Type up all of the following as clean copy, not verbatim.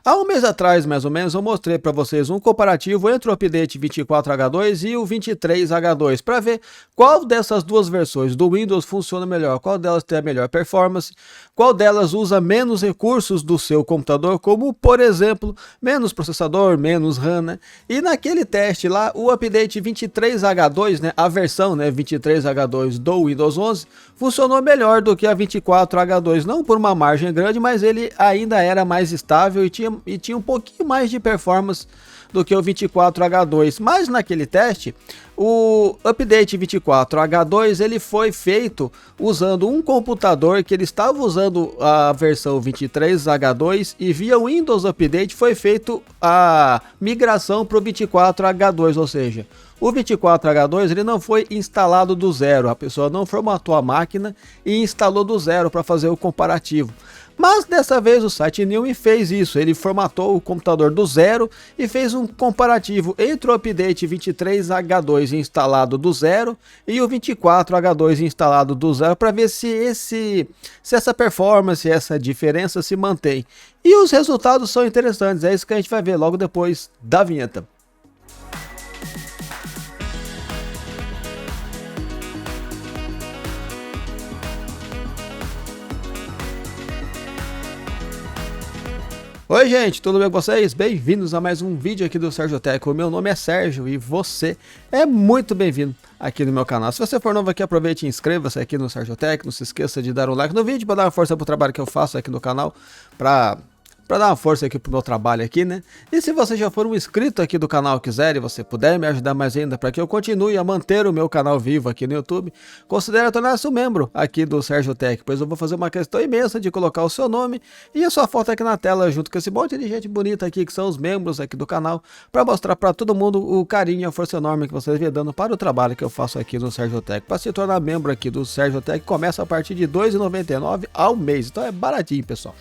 Há um mês atrás, mais ou menos, eu mostrei para vocês um comparativo entre o update 24H2 e o 23H2 para ver qual dessas duas versões do Windows funciona melhor, qual delas tem a melhor performance, qual delas usa menos recursos do seu computador, como, por exemplo, menos processador, menos RAM, né? E naquele teste lá, o update 23H2, né, a versão, né, 23H2 do Windows 11, funcionou melhor do que a 24H2, não por uma margem grande, mas ele ainda era mais estável e tinha um pouquinho mais de performance do que o 24H2, mas naquele teste o update 24H2 ele foi feito usando um computador que ele estava usando a versão 23H2 e via Windows Update foi feito a migração para o 24H2, ou seja, o 24H2 ele não foi instalado do zero, a pessoa não formatou a máquina e instalou do zero para fazer o comparativo. Mas dessa vez o site New fez isso, ele formatou o computador do zero e fez um comparativo entre o update 23H2 instalado do zero e o 24H2 instalado do zero para ver se essa performance, essa diferença se mantém. E os resultados são interessantes, é isso que a gente vai ver logo depois da vinheta. Oi gente, tudo bem com vocês? Bem-vindos a mais um vídeo aqui do Sérgio Tech. O meu nome é Sérgio e você é muito bem-vindo aqui no meu canal. Se você for novo aqui, aproveite e inscreva-se aqui no Sérgio Tech. Não se esqueça de dar um like no vídeo para dar uma força pro trabalho que eu faço aqui no canal, para dar uma força aqui pro meu trabalho aqui, né? E se você já for um inscrito aqui do canal quiser e você puder me ajudar mais ainda para que eu continue a manter o meu canal vivo aqui no YouTube, considere tornar-se um membro aqui do Sérgio Tech, pois eu vou fazer uma questão imensa de colocar o seu nome e a sua foto aqui na tela junto com esse monte de gente bonita aqui que são os membros aqui do canal, para mostrar para todo mundo o carinho e a força enorme que vocês vêm dando para o trabalho que eu faço aqui no Sérgio Tech. Para se tornar membro aqui do Sérgio Tech começa a partir de R$ 2,99 ao mês, então é baratinho, pessoal.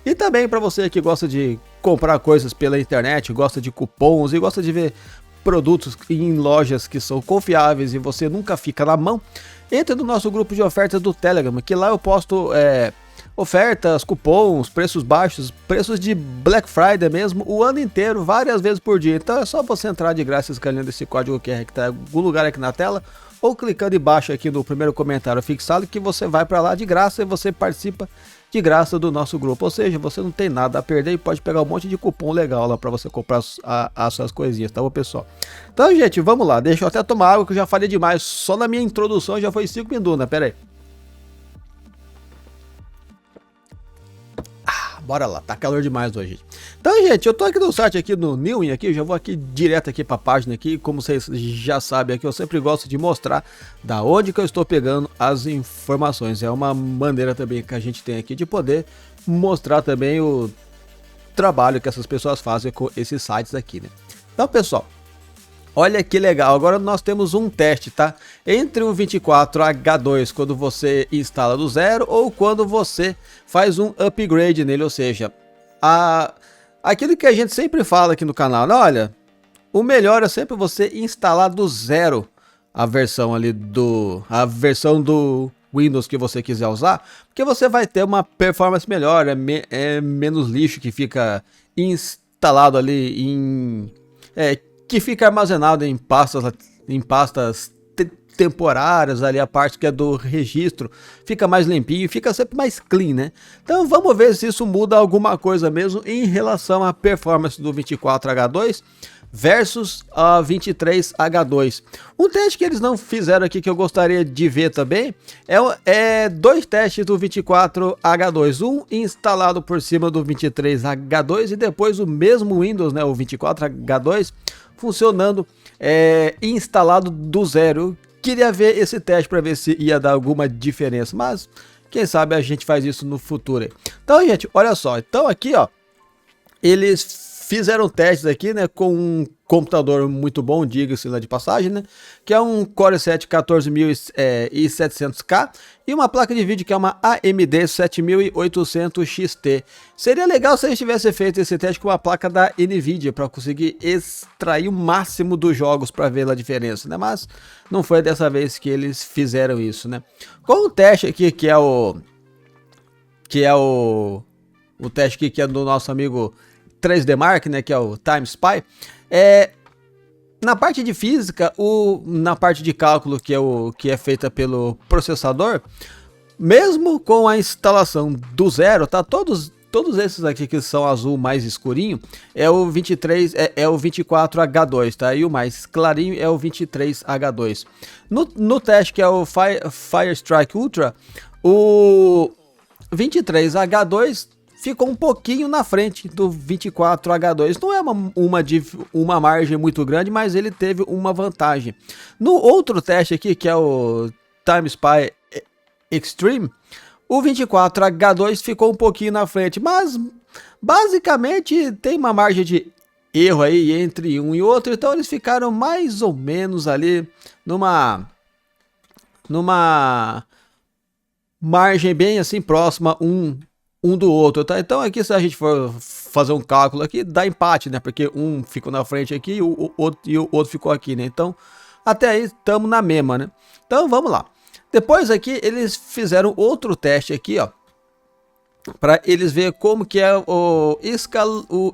E também para você que gosta de comprar coisas pela internet, gosta de cupons e gosta de ver produtos em lojas que são confiáveis e você nunca fica na mão, entre no nosso grupo de ofertas do Telegram, que lá eu posto ofertas, cupons, preços baixos, preços de Black Friday mesmo, o ano inteiro, várias vezes por dia. Então é só você entrar de graça escaneando esse código QR que está em algum lugar aqui na tela, ou clicando embaixo aqui no primeiro comentário fixado, que você vai para lá de graça e você participa de graça do nosso grupo, ou seja, você não tem nada a perder e pode pegar um monte de cupom legal lá para você comprar as suas coisinhas, tá bom, pessoal? Então, gente, vamos lá, deixa eu até tomar água que eu já falei demais, só na minha introdução já foi 5 minutos, né? Pera aí. Bora lá, tá calor demais hoje. Então, gente, eu tô aqui no site aqui no New aqui, eu já vou aqui direto aqui pra página aqui, como vocês já sabem aqui, eu sempre gosto de mostrar da onde que eu estou pegando as informações. É uma maneira também que a gente tem aqui de poder mostrar também o trabalho que essas pessoas fazem com esses sites aqui, né? Então, pessoal, olha que legal, agora nós temos um teste, tá? Entre o 24H2 quando você instala do zero ou quando você faz um upgrade nele, ou seja, aquilo que a gente sempre fala aqui no canal, né? Olha, o melhor é sempre você instalar do zero a versão ali a versão do Windows que você quiser usar, porque você vai ter uma performance melhor, é menos lixo que fica instalado ali que fica armazenado em pastas temporárias ali, a parte que é do registro fica mais limpinho, fica sempre mais clean, né? Então vamos ver se isso muda alguma coisa mesmo em relação à performance do 24H2 versus a 23H2. Um teste que eles não fizeram aqui que eu gostaria de ver também é dois testes do 24H2, um instalado por cima do 23H2 e depois o mesmo Windows, né, o 24H2 funcionando instalado do zero. Queria ver esse teste para ver se ia dar alguma diferença, mas quem sabe a gente faz isso no futuro. Então, gente, olha só, então aqui, ó, eles fizeram testes aqui, né, com um computador muito bom, diga-se lá de passagem, né, que é um Core i7 14700K e uma placa de vídeo que é uma AMD 7800 XT. Seria legal se eles tivessem feito esse teste com uma placa da Nvidia para conseguir extrair o máximo dos jogos para ver a diferença, né, mas não foi dessa vez que eles fizeram isso, né. Com o teste aqui que é o teste aqui que é do nosso amigo 3D Mark, né, que é o Time Spy, na parte de física, na parte de cálculo, que é feita pelo processador, mesmo com a instalação do zero, tá? Todos esses aqui que são azul mais escurinho é o 23, é o 24H2, tá? E o mais clarinho é o 23H2. No teste que é o Fire Strike Ultra, o 23H2 ficou um pouquinho na frente do 24H2. Não é uma margem muito grande, mas ele teve uma vantagem. No outro teste aqui, que é o Time Spy Extreme, o 24H2 ficou um pouquinho na frente, mas basicamente tem uma margem de erro aí entre um e outro, então eles ficaram mais ou menos ali numa margem bem assim próxima um do outro, tá? Então aqui, se a gente for fazer um cálculo aqui, dá empate, né? Porque um ficou na frente aqui e o outro ficou aqui, né? Então até aí estamos na mesma, né? Então vamos lá. Depois aqui eles fizeram outro teste aqui, ó, para eles verem como que é o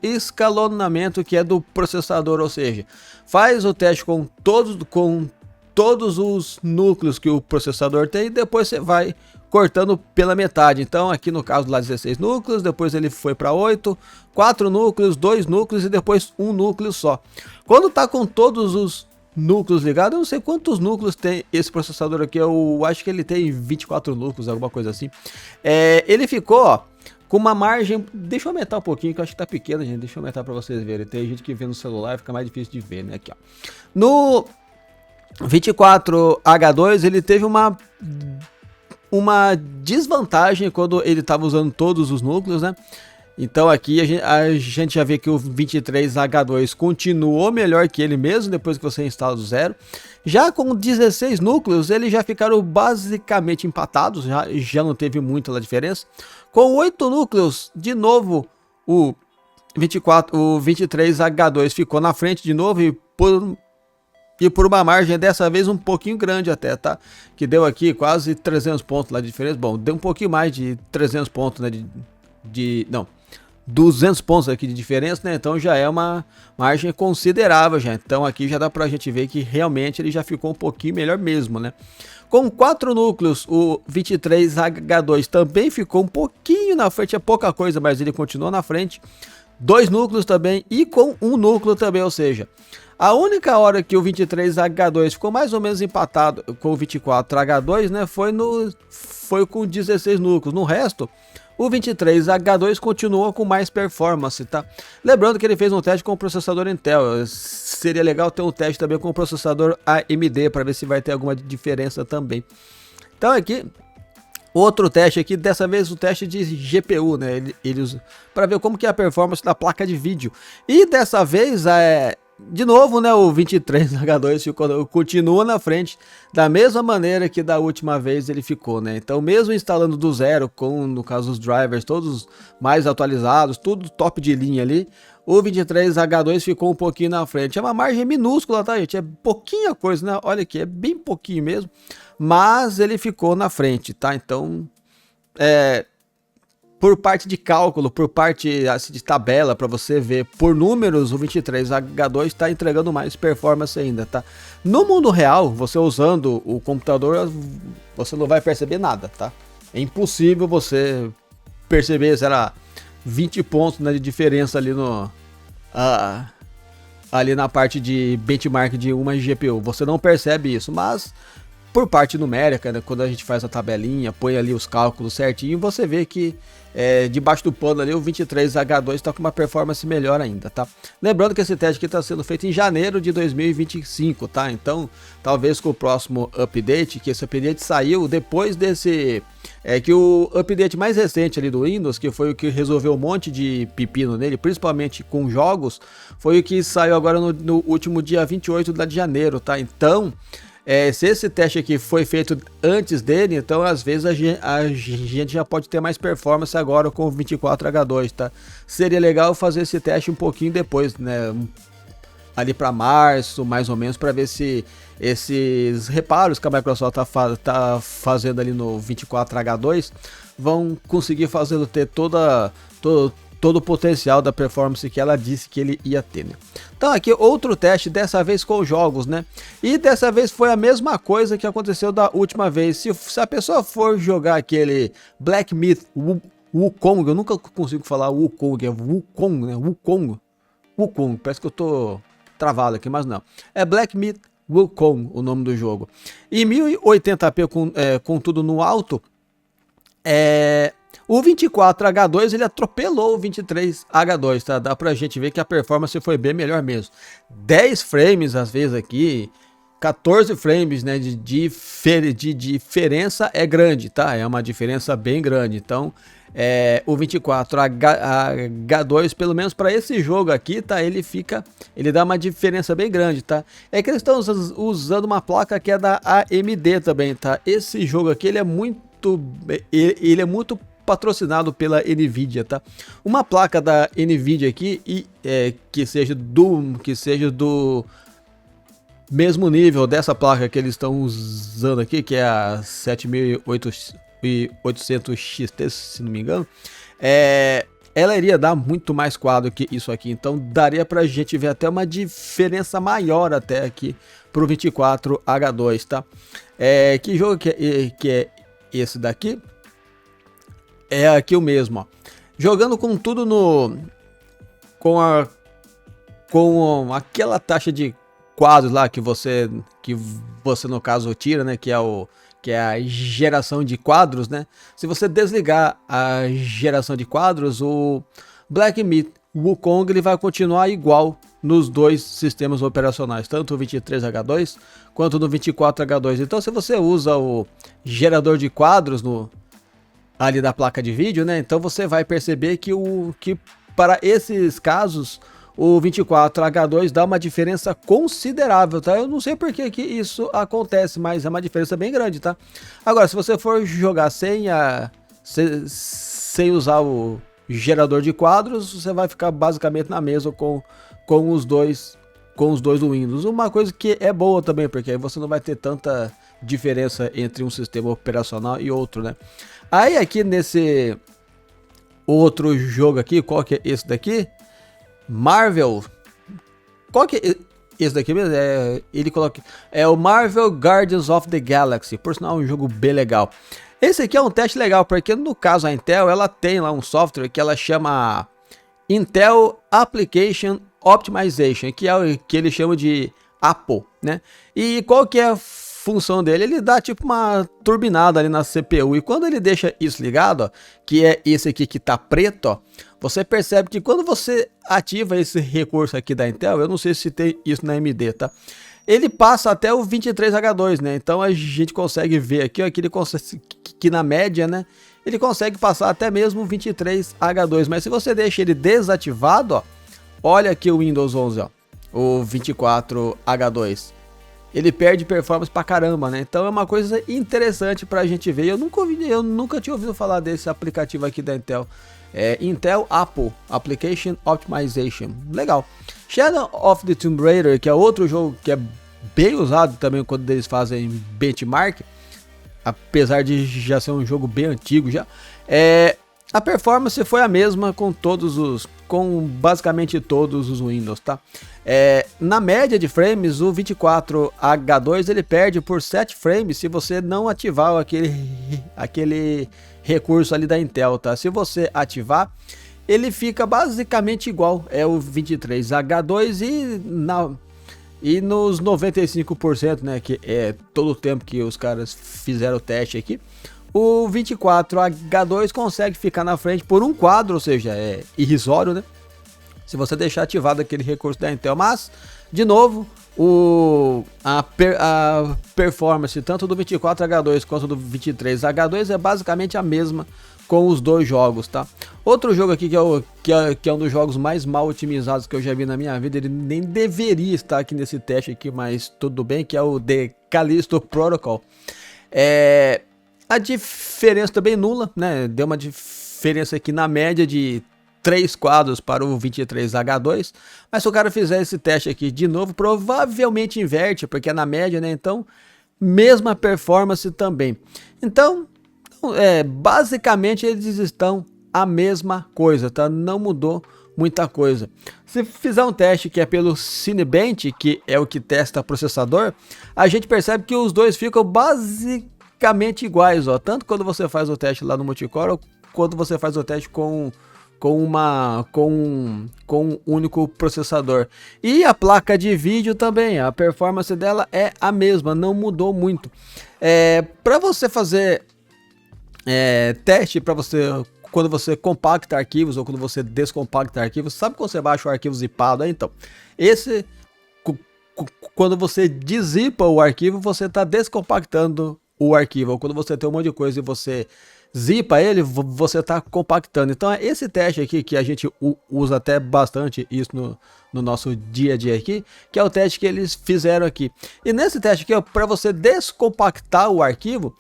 escalonamento que é do processador, ou seja, faz o teste com todos os núcleos que o processador tem e depois você vai cortando pela metade. Então aqui no caso lá 16 núcleos, depois ele foi para 8, 4 núcleos, 2 núcleos e depois um núcleo só. Quando tá com todos os núcleos ligados, eu não sei quantos núcleos tem esse processador aqui, eu acho que ele tem 24 núcleos, alguma coisa assim. Ele ficou, ó, com uma margem, deixa eu aumentar um pouquinho, que eu acho que tá pequeno, gente, deixa eu aumentar para vocês verem. Tem gente que vê no celular, fica mais difícil de ver, né, aqui, ó. No 24H2 ele teve uma desvantagem quando ele estava usando todos os núcleos, né? Então aqui a gente já vê que o 23H2 continuou melhor que ele mesmo depois que você instala do zero. Já com 16 núcleos eles já ficaram basicamente empatados, já não teve muita diferença. Com 8 núcleos, de novo o 23H2 ficou na frente de novo e por uma margem dessa vez um pouquinho grande até, tá? Que deu aqui quase 300 pontos lá de diferença. Bom, deu um pouquinho mais de 300 pontos, né? Não, 200 pontos aqui de diferença, né? Então já é uma margem considerável já. Então aqui já dá pra gente ver que realmente ele já ficou um pouquinho melhor mesmo, né? Com 4 núcleos, o 23H2 também ficou um pouquinho na frente, é pouca coisa, mas ele continuou na frente. 2 núcleos também e com um núcleo também, ou seja, a única hora que o 23H2 ficou mais ou menos empatado com o 24H2, né, foi com 16 núcleos. No resto, o 23H2 continua com mais performance, tá? Lembrando que ele fez um teste com o processador Intel. Seria legal ter um teste também com o processador AMD para ver se vai ter alguma diferença também. Então aqui, outro teste aqui, dessa vez o teste de GPU, né? Para ver como que é a performance da placa de vídeo. E dessa vez de novo, né, o 23H2 continua na frente da mesma maneira que da última vez ele ficou, né? Então, mesmo instalando do zero, com, no caso, os drivers todos mais atualizados, tudo top de linha ali, o 23H2 ficou um pouquinho na frente. É uma margem minúscula, tá, gente? É pouquinha coisa, né? Olha aqui, é bem pouquinho mesmo, mas ele ficou na frente, tá? Então, por parte de cálculo, por parte assim, de tabela, para você ver por números, o 23H2 está entregando mais performance ainda, tá? No mundo real, você usando o computador, você não vai perceber nada, tá? É impossível você perceber, sei lá, 20 pontos, né, de diferença ali ali na parte de benchmark de uma GPU. Você não percebe isso, mas por parte numérica, né, quando a gente faz a tabelinha, põe ali os cálculos certinho, você vê que debaixo do pano ali o 23H2 está com uma performance melhor ainda, tá? Lembrando que esse teste aqui está sendo feito em janeiro de 2025, tá? Então, talvez com o próximo update, que esse update saiu depois desse... que o update mais recente ali do Windows, que foi o que resolveu um monte de pepino nele, principalmente com jogos, foi o que saiu agora no último dia 28 de janeiro, tá? Então... se esse teste aqui foi feito antes dele, então às vezes a gente já pode ter mais performance agora com o 24H2, tá? Seria legal fazer esse teste um pouquinho depois, né? Ali para março, mais ou menos, para ver se esses reparos que a Microsoft tá fazendo ali no 24H2 vão conseguir fazê-lo ter todo o potencial da performance que ela disse que ele ia ter, né? Então aqui outro teste, dessa vez com jogos, né? E dessa vez foi a mesma coisa que aconteceu da última vez. Se a pessoa for jogar aquele Black Myth Wukong, eu nunca consigo falar Wukong, é Wukong, né? Wukong, parece que eu tô travado aqui, mas não. É Black Myth Wukong o nome do jogo. E 1080p com tudo no alto, o 24H2 ele atropelou o 23H2, tá? Dá pra gente ver que a performance foi bem melhor mesmo. 10 frames às vezes aqui, 14 frames, né, de diferença é grande, tá? É uma diferença bem grande. Então, o 24H2, pelo menos para esse jogo aqui, tá? Ele dá uma diferença bem grande, tá? É que eles estão usando uma placa que é da AMD também, tá? Esse jogo aqui ele é muito patrocinado pela Nvidia, tá? Uma placa da Nvidia aqui que seja do mesmo nível dessa placa que eles estão usando aqui, que é a 7800 XT, se não me engano, ela iria dar muito mais quadro que isso aqui, então daria pra gente ver até uma diferença maior até aqui pro 24H2, tá? Que jogo que é esse daqui? É aqui o mesmo, ó. Jogando com tudo com aquela taxa de quadros lá que você no caso tira, né, que é a geração de quadros, né? Se você desligar a geração de quadros, o Black Myth Wukong ele vai continuar igual nos dois sistemas operacionais, tanto o 23H2 quanto no 24H2. Então, se você usa o gerador de quadros ali da placa de vídeo, né? Então você vai perceber que para esses casos o 24H2 dá uma diferença considerável, tá? Eu não sei por que isso acontece, mas é uma diferença bem grande, tá? Agora, se você for jogar sem usar o gerador de quadros, você vai ficar basicamente na mesma com os dois do Windows. Uma coisa que é boa também, porque aí você não vai ter tanta diferença entre um sistema operacional e outro, né? Aí aqui nesse outro jogo aqui, qual que é esse daqui? Marvel. Qual que é esse daqui mesmo? Ele coloca o Marvel Guardians of the Galaxy. Por sinal, é um jogo bem legal. Esse aqui é um teste legal, porque no caso a Intel, ela tem lá um software que ela chama Intel Application Optimization, que é o que ele chama de APO, né? E qual que é a função dele? Ele dá tipo uma turbinada ali na CPU, e quando ele deixa isso ligado, ó, que é esse aqui que tá preto, ó, você percebe que quando você ativa esse recurso aqui da Intel, eu não sei se tem isso na AMD, tá? Ele passa até o 23H2, né? Então a gente consegue ver aqui, ó, que na média, né, ele consegue passar até mesmo o 23H2, mas se você deixa ele desativado, ó, olha aqui o Windows 11, ó, o 24H2. Ele perde performance pra caramba, né? Então é uma coisa interessante pra gente ver. Eu nunca tinha ouvido falar desse aplicativo aqui da Intel. Intel Apple Application Optimization. Legal. Shadow of the Tomb Raider, que é outro jogo que é bem usado também quando eles fazem benchmark. Apesar de já ser um jogo bem antigo já. A performance foi a mesma com basicamente todos os Windows, tá? Na média de frames, o 24H2 ele perde por 7 frames se você não ativar aquele recurso ali da Intel, tá? Se você ativar, ele fica basicamente igual, o 23H2 e nos 95%, né, que é todo o tempo que os caras fizeram o teste aqui, o 24H2 consegue ficar na frente por um quadro, ou seja, é irrisório, né? Se você deixar ativado aquele recurso da Intel, mas, de novo, a performance tanto do 24H2 quanto do 23H2 é basicamente a mesma com os dois jogos, tá? Outro jogo aqui que é um dos jogos mais mal otimizados que eu já vi na minha vida, ele nem deveria estar aqui nesse teste aqui, mas tudo bem, que é o The Callisto Protocol. A diferença também nula, né? Deu uma diferença aqui na média de 3 quadros para o 23H2, mas se o cara fizer esse teste aqui de novo, provavelmente inverte, porque é na média, né? Então, mesma performance também. Então, basicamente eles estão a mesma coisa, tá? Não mudou muita coisa. Se fizer um teste que é pelo Cinebench, que é o que testa processador, a gente percebe que os dois ficam basicamente iguais, ó. Tanto quando você faz o teste lá no multicore, quando você faz o teste com um único processador. E a placa de vídeo também, a performance dela é a mesma, não mudou muito. Para você fazer teste, para você quando você compacta arquivos ou quando você descompacta arquivos, sabe quando você baixa o arquivo zipado? Então, quando você dezipa o arquivo, você está descompactando o arquivo. Ou quando você tem um monte de coisa e você zipa ele, você está compactando. Então é esse teste aqui que a gente usa até bastante isso no nosso dia a dia aqui, que é o teste que eles fizeram aqui. E nesse teste aqui, para você descompactar o arquivo,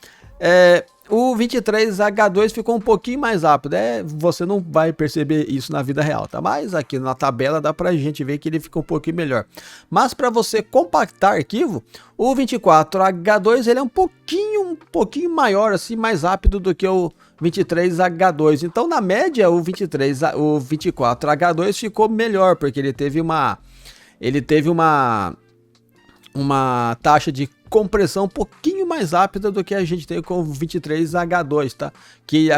o 23H2 ficou um pouquinho mais rápido. Você não vai perceber isso na vida real, tá? Mas aqui na tabela dá pra gente ver que ele fica um pouquinho melhor. Mas para você compactar arquivo, o 24H2 ele é um pouquinho maior, assim, mais rápido do que o 23H2. Então, na média, o 24H2 ficou melhor, porque ele teve uma taxa de compressão um pouquinho mais rápida do que a gente tem com o 23H2, tá? Que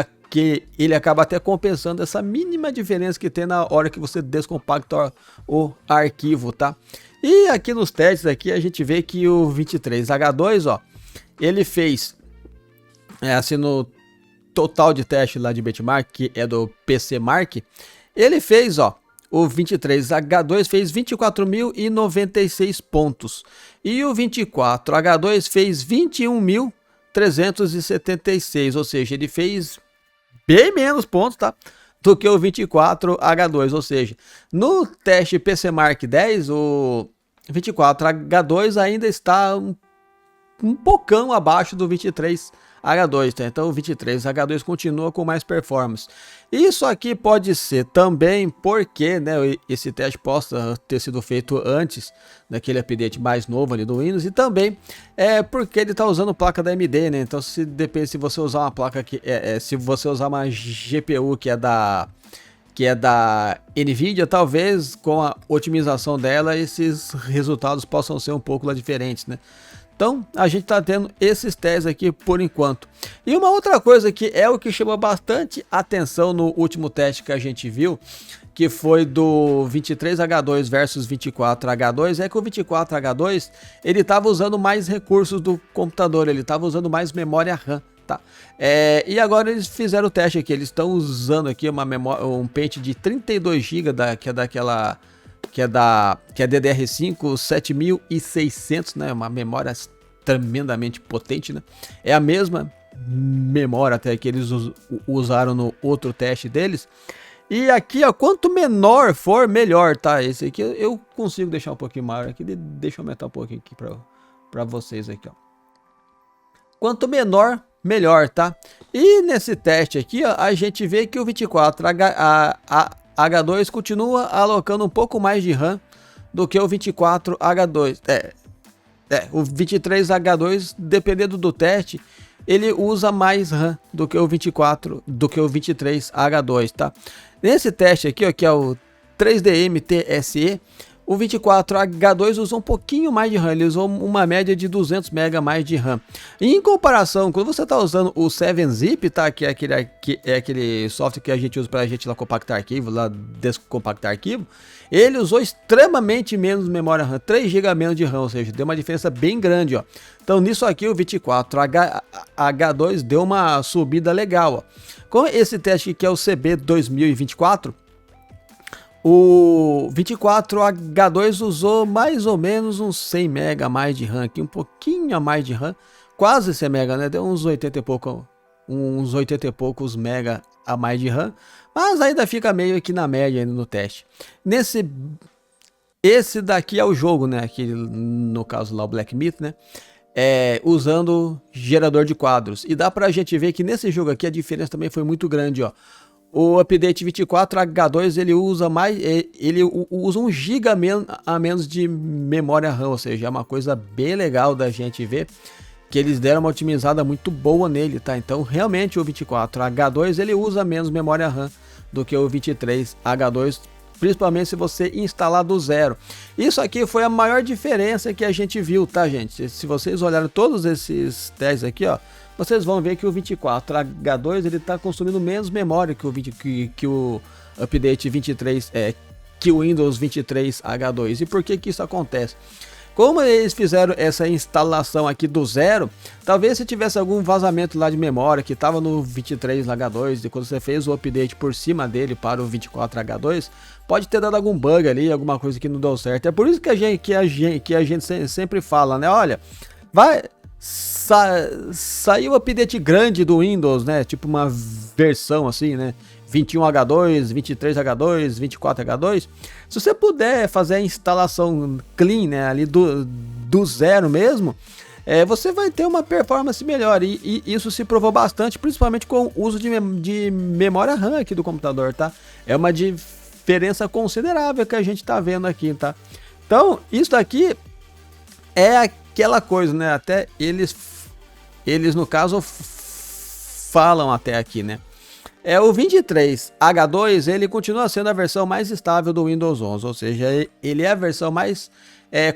ele acaba até compensando essa mínima diferença que tem na hora que você descompacta o arquivo, tá? E aqui nos testes aqui a gente vê que o 23H2, ó, ele fez assim no total de teste lá de benchmark, que é do PCMark, ele fez, ó, o 23H2 fez 24.096 pontos. E o 24H2 fez 21.376. Ou seja, ele fez bem menos pontos, tá? Do que o 24H2. Ou seja, no teste PCMark 10, o 24H2 ainda está um pocão abaixo do 23H2, tá? Então o 23H2 continua com mais performance. Isso aqui pode ser também porque, né, esse teste possa ter sido feito antes daquele update mais novo ali do Windows, e também porque ele está usando placa da AMD, né? Então depende se você usar uma placa que se você usar uma GPU que é da Nvidia, talvez com a otimização dela esses resultados possam ser um pouco lá diferentes, né? Então a gente está tendo esses testes aqui por enquanto. E uma outra coisa que é o que chamou bastante atenção no último teste que a gente viu, que foi do 23H2 versus 24H2, é que o 24H2 ele estava usando mais recursos do computador, ele estava usando mais memória RAM. Tá. E agora eles fizeram o teste aqui, eles estão usando aqui uma memória, um pente de 32 GB que é DDR5 7600, né? Uma memória tremendamente potente, né? É a mesma memória até que eles usaram no outro teste deles. E aqui, ó, quanto menor for, melhor, tá? Esse aqui eu consigo deixar um pouquinho maior aqui, deixa eu aumentar um pouquinho aqui para vocês aqui, ó. Quanto menor, melhor, tá? E nesse teste aqui, ó, a gente vê que o 24H2 continua alocando um pouco mais de RAM do que o 24H2. O 23H2, dependendo do teste, ele usa mais RAM do que o 23H2, tá? Nesse teste aqui, ó, que é o 3DM TSE, o 24H2 usou um pouquinho mais de RAM, ele usou uma média de 200 MB mais de RAM. E em comparação, quando você está usando o 7-Zip, tá, que é aquele software que a gente usa para a gente lá compactar arquivo, lá descompactar arquivo, ele usou extremamente menos memória RAM, 3 GB a menos de RAM, ou seja, deu uma diferença bem grande, ó. Então nisso aqui o 24H2 deu uma subida legal, ó. Com esse teste que é o CB 2024, o 24H2 usou mais ou menos uns 100 MB a mais de RAM aqui, um pouquinho a mais de RAM, quase 100 MB, né? Deu uns 80 e poucos mega a mais de RAM, mas ainda fica meio aqui na média ainda no teste. Esse daqui é o jogo, né? Aqui no caso lá o Black Myth, né? Usando gerador de quadros. E dá pra gente ver que nesse jogo aqui a diferença também foi muito grande, ó. O update 24H2 ele usa 1 GB a menos de memória RAM, ou seja, é uma coisa bem legal da gente ver. que eles deram uma otimizada muito boa nele, tá? Então realmente o 24H2 ele usa menos memória RAM do que o 23H2, principalmente se você instalar do zero. Isso aqui foi a maior diferença que a gente viu, tá, gente? Se vocês olharem todos esses testes aqui, ó, vocês vão ver que o 24H2 ele tá consumindo menos memória que o update 23, que o Windows 23H2. E por que que isso acontece? Como eles fizeram essa instalação aqui do zero, talvez se tivesse algum vazamento lá de memória que estava no 23H2 e quando você fez o update por cima dele para o 24H2, pode ter dado algum bug ali, alguma coisa que não deu certo. É por isso que a gente sempre fala, né? Olha, saiu o update grande do Windows, né? Tipo uma versão assim, né? 21H2, 23H2, 24H2. Se você puder fazer a instalação clean, né, ali do zero mesmo, você vai ter uma performance melhor. E isso se provou bastante, principalmente com o uso de memória RAM aqui do computador, tá? É uma diferença considerável que a gente tá vendo aqui, tá? Então, isso daqui é aquela coisa, né? Até eles no caso falam até aqui, né? O 23H2 ele continua sendo a versão mais estável do Windows 11, ou seja, ele é a versão mais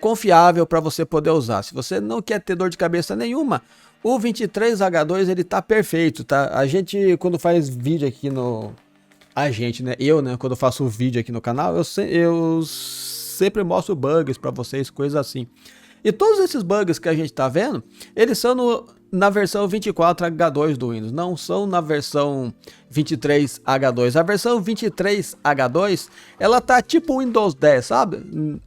confiável para você poder usar. Se você não quer ter dor de cabeça nenhuma, o 23H2 ele tá perfeito, tá? A gente quando faz vídeo aqui no... né, quando eu faço um vídeo aqui no canal, eu sempre mostro bugs para vocês, coisas assim. E todos esses bugs que a gente tá vendo, eles são na versão 24H2 do Windows, não são na versão 23H2. A versão 23H2, ela tá tipo Windows 10, sabe?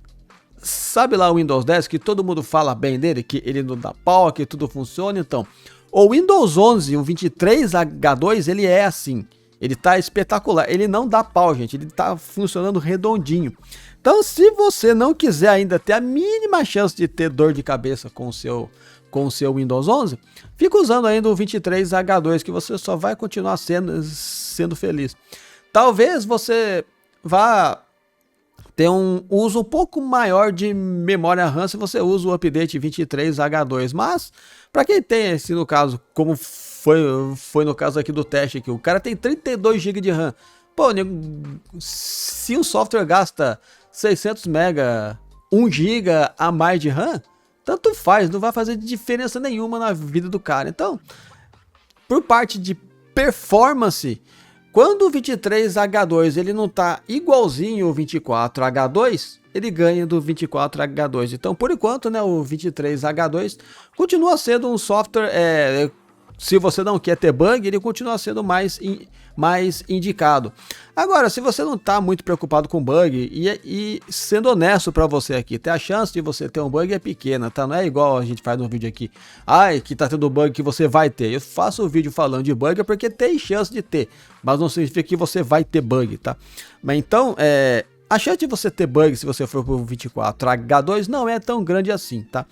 Sabe lá o Windows 10 que todo mundo fala bem dele, que ele não dá pau, que tudo funciona? Então, o Windows 11, o 23H2, ele é assim. Ele tá espetacular, ele não dá pau, gente, ele tá funcionando redondinho. Então, se você não quiser ainda ter a mínima chance de ter dor de cabeça com o seu Windows 11, fica usando ainda o 23H2, que você só vai continuar sendo feliz. Talvez você vá ter um uso um pouco maior de memória RAM se você usa o update 23H2, mas para quem tem esse, no caso, como foi no caso aqui do teste aqui, o cara tem 32 GB de RAM. Pô, se o software gasta 600 MB, 1 GB a mais de RAM, tanto faz, não vai fazer diferença nenhuma na vida do cara. Então, por parte de performance, quando o 23H2 ele não tá igualzinho o 24H2, ele ganha do 24H2. Então, por enquanto, né, o 23H2 continua sendo um software, se você não quer ter bug, ele continua sendo mais indicado. Agora, se você não está muito preocupado com bug, e sendo honesto para você aqui, a chance de você ter um bug é pequena, tá? Não é igual a gente faz no vídeo aqui, que tá tendo bug que você vai ter. Eu faço o vídeo falando de bug porque tem chance de ter, mas não significa que você vai ter bug, tá? Mas então, a chance de você ter bug se você for pro 24H2 não é tão grande assim, tá?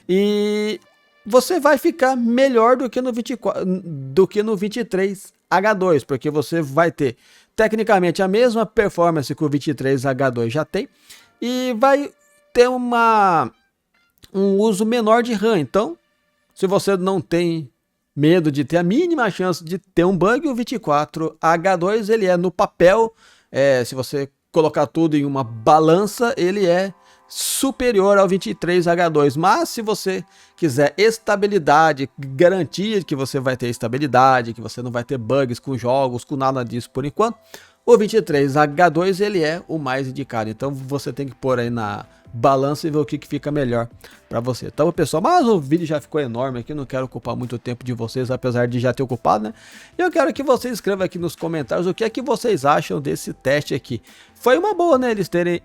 E você vai ficar melhor do que no 23H2, porque você vai ter tecnicamente a mesma performance que o 23H2 já tem e vai ter um uso menor de RAM. Então, se você não tem medo de ter a mínima chance de ter um bug, o 24H2 ele é no papel, se você colocar tudo em uma balança, ele é superior ao 23H2, mas se você quiser estabilidade, garantia que você vai ter estabilidade, que você não vai ter bugs com jogos, com nada disso por enquanto, o 23H2 ele é o mais indicado. Então você tem que pôr aí na balança e ver o que fica melhor para você. Então, pessoal, mas o vídeo já ficou enorme aqui, não quero ocupar muito tempo de vocês, apesar de já ter ocupado, né? Eu quero que vocês escrevam aqui nos comentários o que é que vocês acham desse teste aqui. Foi uma boa, né, eles terem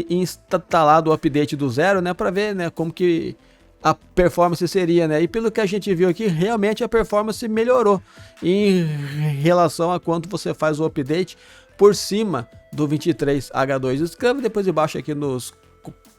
instalado o update do zero, né, para ver, né, como que a performance seria, né? E pelo que a gente viu aqui, realmente a performance melhorou em relação a quanto você faz o update por cima do 23H2. Escreva depois embaixo aqui nos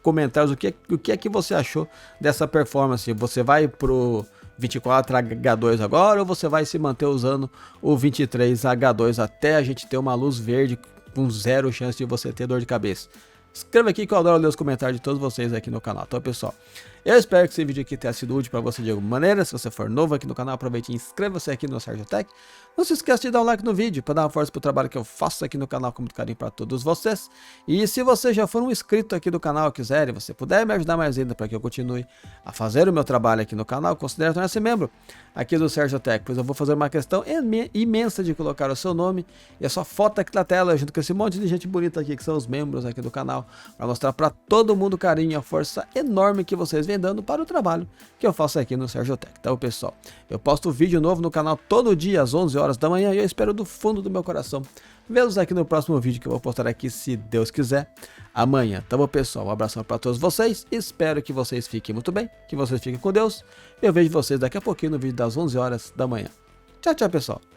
comentários o que é que você achou dessa performance. Você vai pro 24H2 agora ou você vai se manter usando o 23H2 até a gente ter uma luz verde com zero chance de você ter dor de cabeça? escreva aqui que eu adoro ler os comentários de todos vocês aqui no canal. Então, pessoal, eu espero que esse vídeo aqui tenha sido útil para você de alguma maneira. Se você for novo aqui no canal, aproveite e inscreva-se aqui no Sérgio Tech. Não se esqueça de dar um like no vídeo para dar uma força para o trabalho que eu faço aqui no canal com muito carinho para todos vocês. E se você já for um inscrito aqui do canal e quiser, e você puder me ajudar mais ainda para que eu continue a fazer o meu trabalho aqui no canal, considere tornar-se membro aqui do Sérgio Tech, pois eu vou fazer uma questão imensa de colocar o seu nome e a sua foto aqui na tela, junto com esse monte de gente bonita aqui que são os membros aqui do canal, para mostrar para todo mundo o carinho e a força enorme que vocês vêm dando para o trabalho que eu faço aqui no Sérgio Tech. Então, pessoal, eu posto vídeo novo no canal todo dia às 11 horas da manhã e eu espero do fundo do meu coração vê-los aqui no próximo vídeo que eu vou postar aqui, se Deus quiser, amanhã. Tá bom, pessoal? Um abração para todos vocês, espero que vocês fiquem muito bem, que vocês fiquem com Deus. Eu vejo vocês daqui a pouquinho no vídeo das 11 horas da manhã. Tchau, tchau, pessoal.